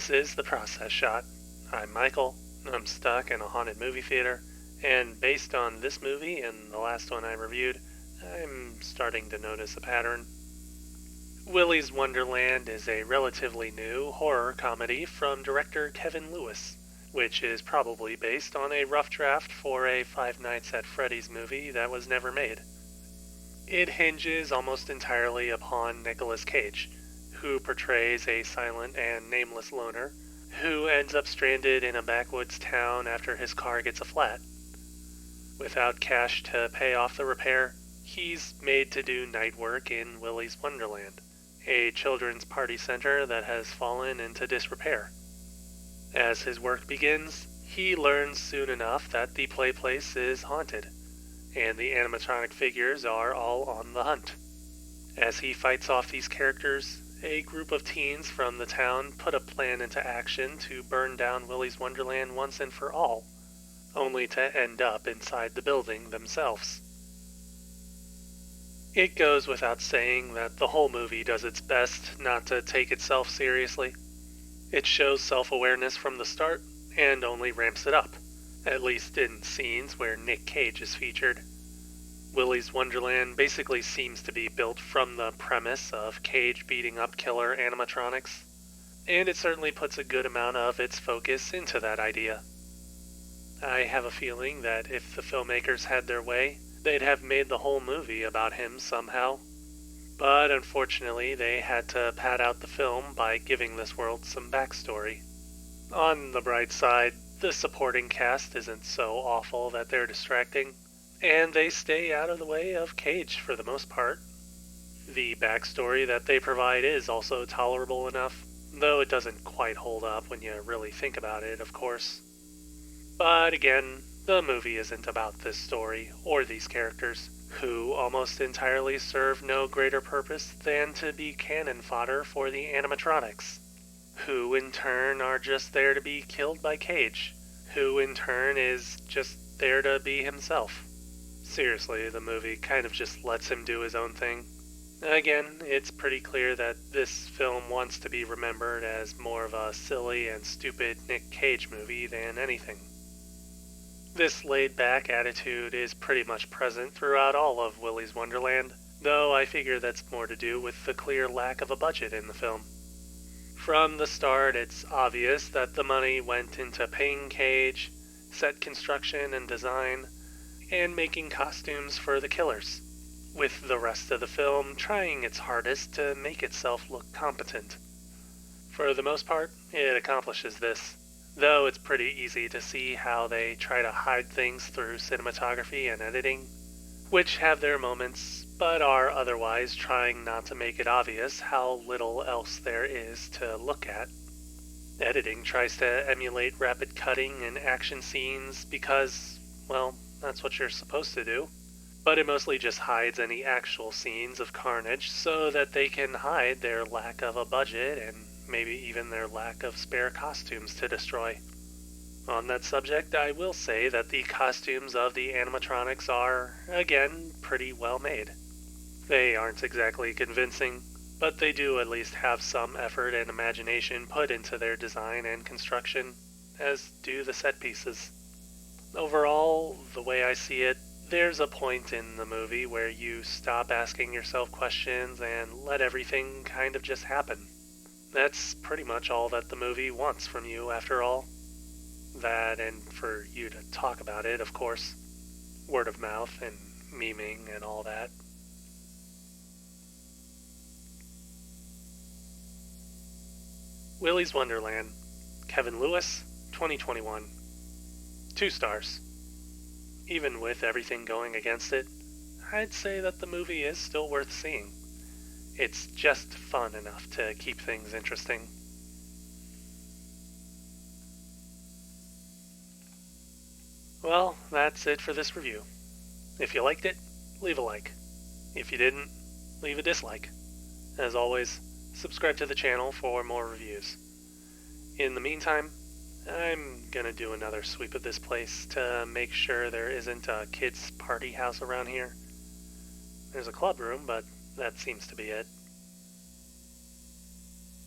This is The Process Shot. I'm Michael. I'm stuck in a haunted movie theater, and based on this movie and the last one I reviewed, I'm starting to notice a pattern. Willy's Wonderland is a relatively new horror comedy from director Kevin Lewis, which is probably based on a rough draft for a Five Nights at Freddy's movie that was never made. It hinges almost entirely upon Nicolas Cage, who portrays a silent and nameless loner who ends up stranded in a backwoods town after his car gets a flat. Without cash to pay off the repair, he's made to do night work in Willy's Wonderland, a children's party center that has fallen into disrepair. As his work begins, he learns soon enough that the play place is haunted, and the animatronic figures are all on the hunt. As he fights off these characters, a group of teens from the town put a plan into action to burn down Willy's Wonderland once and for all, only to end up inside the building themselves. It goes without saying that the whole movie does its best not to take itself seriously. It shows self-awareness from the start and only ramps it up, at least in scenes where Nick Cage is featured. Willy's Wonderland basically seems to be built from the premise of Cage beating up killer animatronics, and it certainly puts a good amount of its focus into that idea. I have a feeling that if the filmmakers had their way, they'd have made the whole movie about him somehow. But unfortunately, they had to pad out the film by giving this world some backstory. On the bright side, the supporting cast isn't so awful that they're distracting, and they stay out of the way of Cage for the most part. The backstory that they provide is also tolerable enough, though it doesn't quite hold up when you really think about it, of course. But again, the movie isn't about this story or these characters, who almost entirely serve no greater purpose than to be cannon fodder for the animatronics, who in turn are just there to be killed by Cage, who in turn is just there to be himself. Seriously, the movie kind of just lets him do his own thing. Again, it's pretty clear that this film wants to be remembered as more of a silly and stupid Nick Cage movie than anything. This laid-back attitude is pretty much present throughout all of Willy's Wonderland, though I figure that's more to do with the clear lack of a budget in the film. From the start, it's obvious that the money went into paying Cage, set construction and design, and making costumes for the killers, with the rest of the film trying its hardest to make itself look competent. For the most part, it accomplishes this, though it's pretty easy to see how they try to hide things through cinematography and editing, which have their moments, but are otherwise trying not to make it obvious how little else there is to look at. Editing tries to emulate rapid cutting and action scenes because, well, that's what you're supposed to do, but it mostly just hides any actual scenes of carnage so that they can hide their lack of a budget and maybe even their lack of spare costumes to destroy. On that subject, I will say that the costumes of the animatronics are, again, pretty well made. They aren't exactly convincing, but they do at least have some effort and imagination put into their design and construction, as do the set pieces. Overall, the way I see it, there's a point in the movie where you stop asking yourself questions and let everything kind of just happen. That's pretty much all that the movie wants from you, after all. That, and for you to talk about it, of course. Word of mouth and memeing and all that. Willy's Wonderland, Kevin Lewis, 2021. 2 stars. Even with everything going against it, I'd say that the movie is still worth seeing. It's just fun enough to keep things interesting. Well, that's it for this review. If you liked it, leave a like. If you didn't, leave a dislike. As always, subscribe to the channel for more reviews. In the meantime, I'm gonna do another sweep of this place to make sure there isn't a kid's party house around here. There's a club room, but that seems to be it.